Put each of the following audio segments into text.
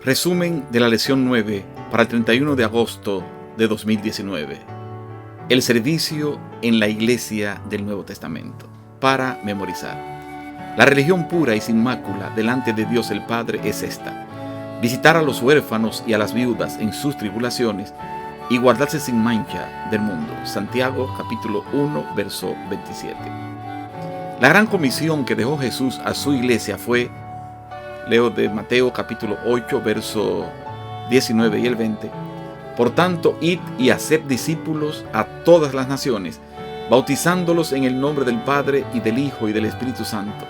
Resumen de la lección 9 para el 31 de agosto de 2019. El servicio en la Iglesia del Nuevo Testamento. Para memorizar. La religión pura y sin mácula delante de Dios el Padre es esta: visitar a los huérfanos y a las viudas en sus tribulaciones y guardarse sin mancha del mundo. Santiago capítulo 1, verso 27. La gran comisión que dejó Jesús a su iglesia fue, leo de Mateo capítulo 8, verso 19 y el 20. Por tanto, id y haced discípulos a todas las naciones, bautizándolos en el nombre del Padre y del Hijo y del Espíritu Santo,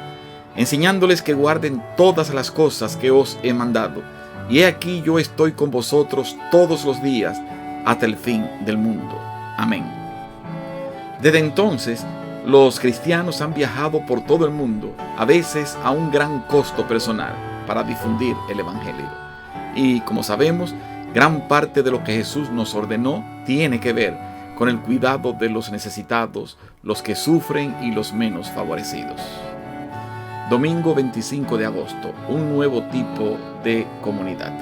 enseñándoles que guarden todas las cosas que os he mandado. Y he aquí yo estoy con vosotros todos los días hasta el fin del mundo. Amén. Desde entonces, los cristianos han viajado por todo el mundo, a veces a un gran costo personal, para difundir el Evangelio. Y como sabemos, gran parte de lo que Jesús nos ordenó tiene que ver con el cuidado de los necesitados, los que sufren y los menos favorecidos. Domingo 25 de agosto, un nuevo tipo de comunidad.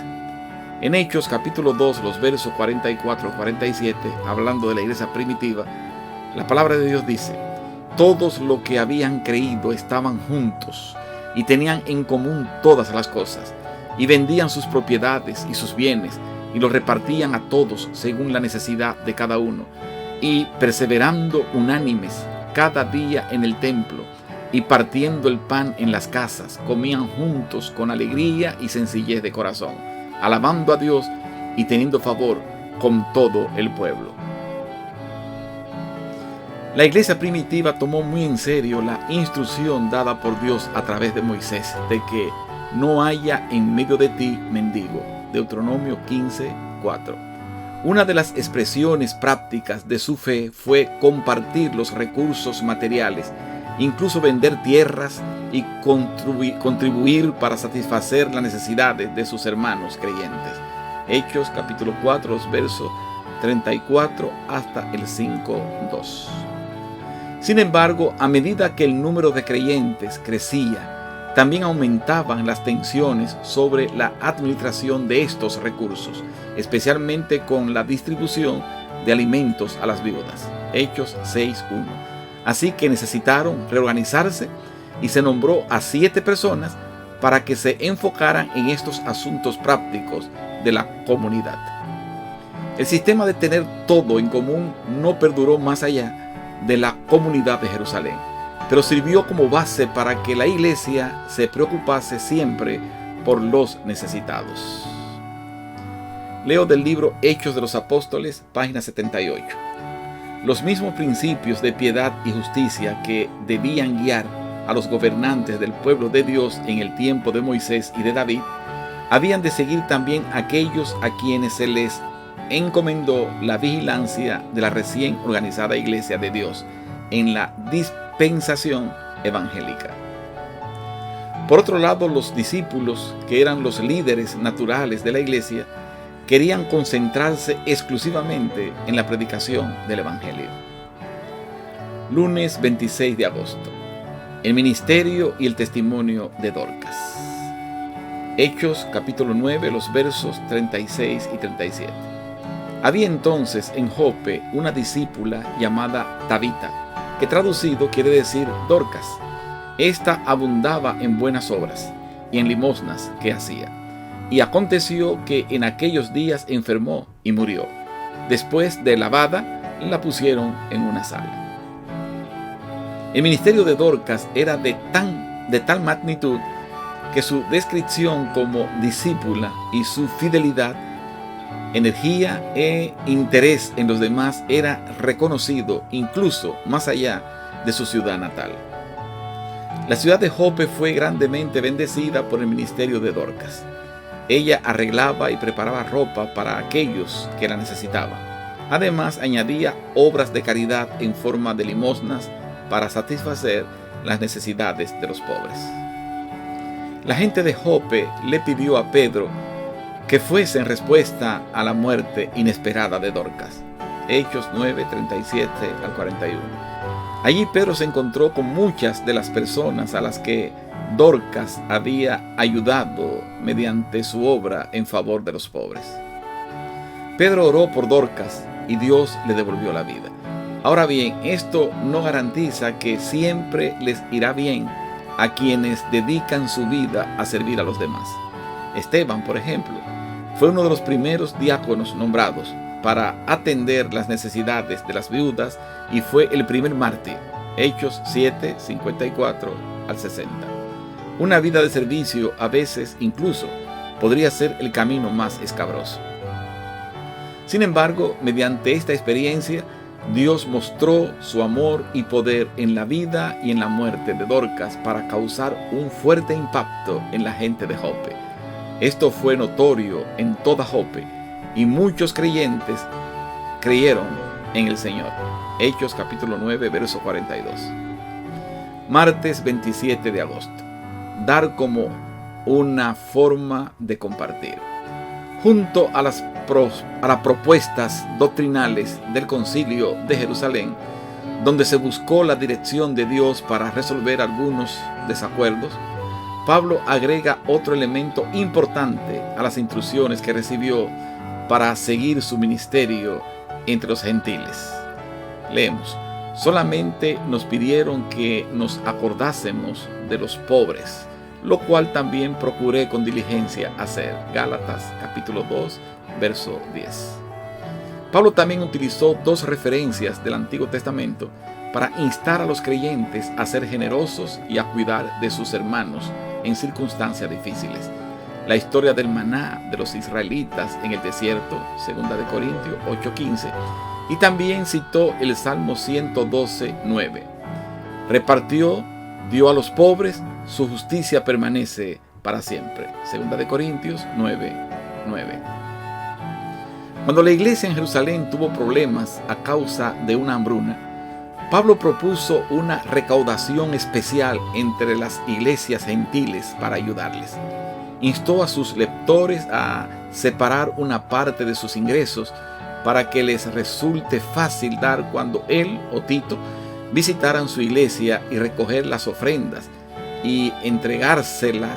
En Hechos capítulo 2, los versos 44-47, hablando de la iglesia primitiva, la palabra de Dios dice: todos los que habían creído estaban juntos y tenían en común todas las cosas, y vendían sus propiedades y sus bienes, y los repartían a todos según la necesidad de cada uno, y perseverando unánimes cada día en el templo, y partiendo el pan en las casas, comían juntos con alegría y sencillez de corazón, alabando a Dios y teniendo favor con todo el pueblo. La iglesia primitiva tomó muy en serio la instrucción dada por Dios a través de Moisés de que no haya en medio de ti mendigo. Deuteronomio 15:4. Una de las expresiones prácticas de su fe fue compartir los recursos materiales, incluso vender tierras y contribuir para satisfacer las necesidades de sus hermanos creyentes. Hechos capítulo 4, los versos 34 hasta el 5:2. Sin embargo, a medida que el número de creyentes crecía, también aumentaban las tensiones sobre la administración de estos recursos, especialmente con la distribución de alimentos a las viudas. Hechos 6:1. Así que necesitaron reorganizarse y se nombró a 7 personas para que se enfocaran en estos asuntos prácticos de la comunidad. El sistema de tener todo en común no perduró más allá de la comunidad de Jerusalén, pero sirvió como base para que la iglesia se preocupase siempre por los necesitados. Leo del libro Hechos de los Apóstoles, página 78. Los mismos principios de piedad y justicia que debían guiar a los gobernantes del pueblo de Dios en el tiempo de Moisés y de David, habían de seguir también aquellos a quienes se les encomendó la vigilancia de la recién organizada Iglesia de Dios en la dispensación evangélica. Por otro lado, los discípulos, que eran los líderes naturales de la Iglesia, querían concentrarse exclusivamente en la predicación del Evangelio. Lunes 26 de agosto. El ministerio y el testimonio de Dorcas. Hechos capítulo 9, los versos 36 y 37. Había entonces en Jope una discípula llamada Tabita, que traducido quiere decir Dorcas. Esta abundaba en buenas obras y en limosnas que hacía. Y aconteció que en aquellos días enfermó y murió. Después de lavada, la pusieron en una sala. El ministerio de Dorcas era de tal magnitud que su descripción como discípula y su fidelidad, energía e interés en los demás era reconocido incluso más allá de su ciudad natal. La ciudad de Jope fue grandemente bendecida por el ministerio de Dorcas. Ella arreglaba y preparaba ropa para aquellos que la necesitaban. Además, añadía obras de caridad en forma de limosnas para satisfacer las necesidades de los pobres. La gente de Jope le pidió a Pedro que fuese en respuesta a la muerte inesperada de Dorcas. Hechos 9, 37 al 41. Allí Pedro se encontró con muchas de las personas a las que Dorcas había ayudado mediante su obra en favor de los pobres. Pedro oró por Dorcas y Dios le devolvió la vida. Ahora bien, esto no garantiza que siempre les irá bien a quienes dedican su vida a servir a los demás. Esteban, por ejemplo, fue uno de los primeros diáconos nombrados para atender las necesidades de las viudas y fue el primer mártir. Hechos 7, 54 al 60. Una vida de servicio a veces incluso podría ser el camino más escabroso. Sin embargo, mediante esta experiencia, Dios mostró su amor y poder en la vida y en la muerte de Dorcas para causar un fuerte impacto en la gente de Jope. Esto fue notorio en toda Jope y muchos creyentes creyeron en el Señor. Hechos capítulo 9, verso 42. Martes 27 de agosto. Dar como una forma de compartir. Junto a las propuestas doctrinales del Concilio de Jerusalén, donde se buscó la dirección de Dios para resolver algunos desacuerdos, Pablo agrega otro elemento importante a las instrucciones que recibió para seguir su ministerio entre los gentiles. Leemos: solamente nos pidieron que nos acordásemos de los pobres, lo cual también procuré con diligencia hacer. Gálatas capítulo 2, verso 10. Pablo también utilizó dos referencias del Antiguo Testamento para instar a los creyentes a ser generosos y a cuidar de sus hermanos en circunstancias difíciles. La historia del maná de los israelitas en el desierto, 2 de Corintios 8:15, y también citó el Salmo 112:9. Repartió, dio a los pobres, su justicia permanece para siempre. 2 de Corintios 9:9. Cuando la iglesia en Jerusalén tuvo problemas a causa de una hambruna, Pablo propuso una recaudación especial entre las iglesias gentiles para ayudarles. Instó a sus lectores a separar una parte de sus ingresos para que les resulte fácil dar cuando él o Tito visitaran su iglesia y recoger las ofrendas y entregárselas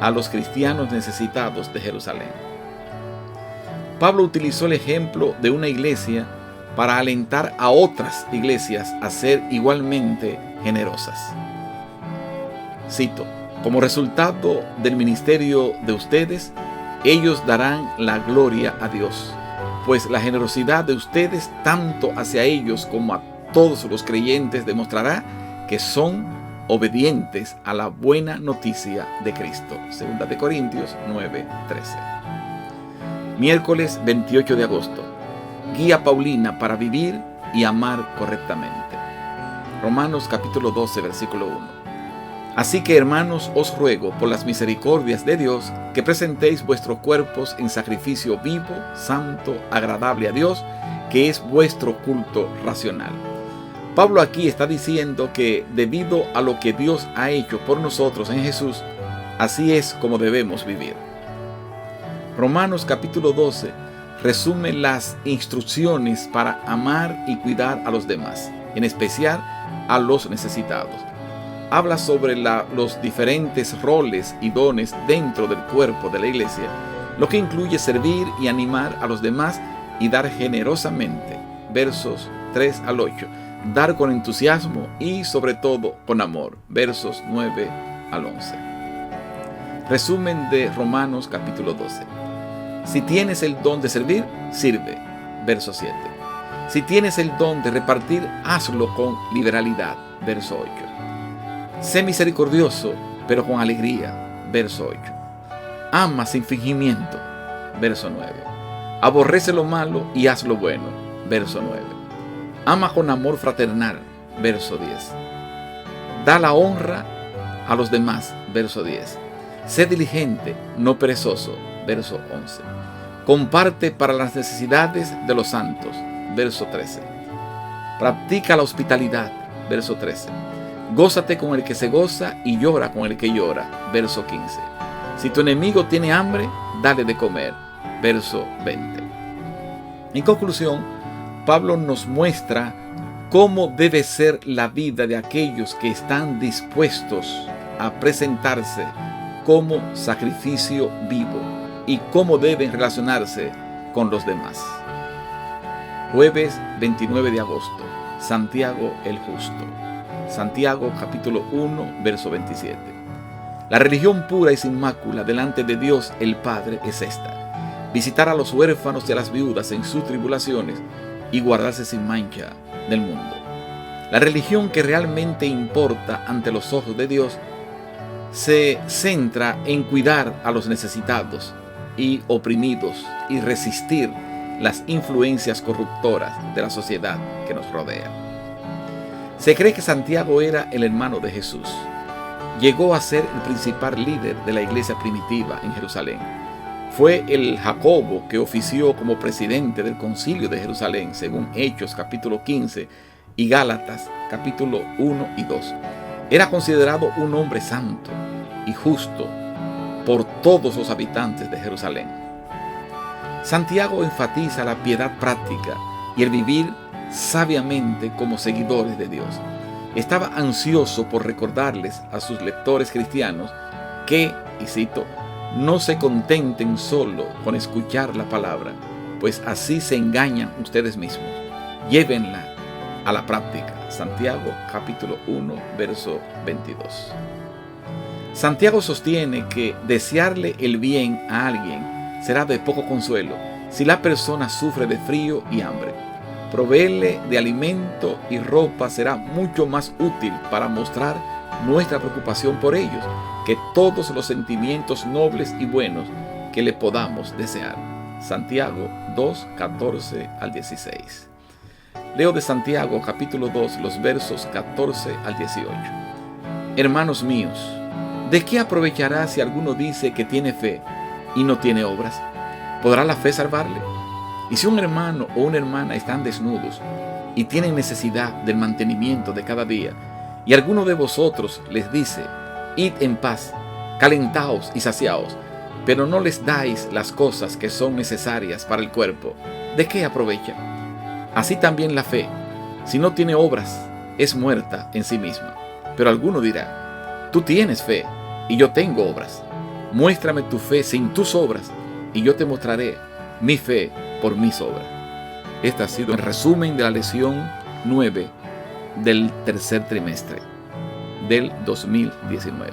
a los cristianos necesitados de Jerusalén. Pablo utilizó el ejemplo de una iglesia para alentar a otras iglesias a ser igualmente generosas. Cito: como resultado del ministerio de ustedes, ellos darán la gloria a Dios, pues la generosidad de ustedes tanto hacia ellos como a todos los creyentes demostrará que son obedientes a la buena noticia de Cristo. 2 de Corintios 9:13. Miércoles 28 de agosto. Guía Paulina para vivir y amar correctamente. Romanos capítulo 12, versículo 1. Así que, hermanos, os ruego por las misericordias de Dios que presentéis vuestros cuerpos en sacrificio vivo, santo, agradable a Dios, que es vuestro culto racional. Pablo aquí está diciendo que debido a lo que Dios ha hecho por nosotros en Jesús, así es como debemos vivir. Romanos capítulo 12 resume las instrucciones para amar y cuidar a los demás, en especial a los necesitados. Habla sobre los diferentes roles y dones dentro del cuerpo de la iglesia, lo que incluye servir y animar a los demás y dar generosamente. Versos 3 al 8. Dar con entusiasmo y sobre todo con amor. Versos 9 al 11. Resumen de Romanos capítulo 12. Si tienes el don de servir, sirve. Verso 7. Si tienes el don de repartir, hazlo con liberalidad. Verso 8. Sé misericordioso, pero con alegría. Verso 8. Ama sin fingimiento. Verso 9. Aborrece lo malo y haz lo bueno. Verso 9. Ama con amor fraternal. Verso 10. Da la honra a los demás. Verso 10. Sé diligente, no perezoso. Verso 11. Comparte para las necesidades de los santos. Verso 13. Practica la hospitalidad. Verso 13. Gózate con el que se goza y llora con el que llora. Verso 15. Si tu enemigo tiene hambre, dale de comer. Verso 20. En conclusión, Pablo nos muestra cómo debe ser la vida de aquellos que están dispuestos a presentarse como sacrificio vivo y cómo deben relacionarse con los demás. Jueves 29 de agosto, Santiago el Justo. Santiago capítulo 1, verso 27. La religión pura y sin mácula delante de Dios el Padre es esta: visitar a los huérfanos y a las viudas en sus tribulaciones y guardarse sin mancha del mundo. La religión que realmente importa ante los ojos de Dios se centra en cuidar a los necesitados y oprimidos y resistir las influencias corruptoras de la sociedad que nos rodea. Se cree que Santiago era el hermano de Jesús. Llegó a ser el principal líder de la iglesia primitiva en Jerusalén. Fue el Jacobo que ofició como presidente del concilio de Jerusalén, según Hechos capítulo 15 y Gálatas capítulo 1 y 2. Era considerado un hombre santo y justo por todos los habitantes de Jerusalén. Santiago enfatiza la piedad práctica y el vivir sabiamente como seguidores de Dios. Estaba ansioso por recordarles a sus lectores cristianos que, y cito, no se contenten solo con escuchar la palabra, pues así se engañan ustedes mismos. Llévenla a la práctica. Santiago capítulo 1, verso 22. Santiago sostiene que desearle el bien a alguien será de poco consuelo si la persona sufre de frío y hambre. Proveerle de alimento y ropa será mucho más útil para mostrar nuestra preocupación por ellos que todos los sentimientos nobles y buenos que le podamos desear. Santiago 2, 14 al 16. Leo de Santiago capítulo 2 los versos 14 al 18. Hermanos míos, ¿de qué aprovechará si alguno dice que tiene fe y no tiene obras? ¿Podrá la fe salvarle? Y si un hermano o una hermana están desnudos y tienen necesidad del mantenimiento de cada día, y alguno de vosotros les dice: id en paz, calentaos y saciaos, pero no les dais las cosas que son necesarias para el cuerpo, ¿de qué aprovecha? Así también la fe, si no tiene obras, es muerta en sí misma. Pero alguno dirá: tú tienes fe y yo tengo obras. Muéstrame tu fe sin tus obras y yo te mostraré mi fe por mis obras. Este ha sido el resumen de la lección 9 del tercer trimestre del 2019.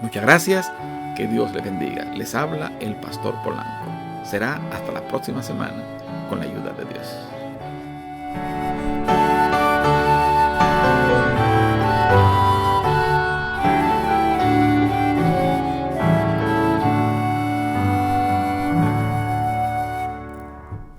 Muchas gracias, que Dios le bendiga. Les habla el pastor Polanco. Será hasta la próxima semana con la ayuda de Dios.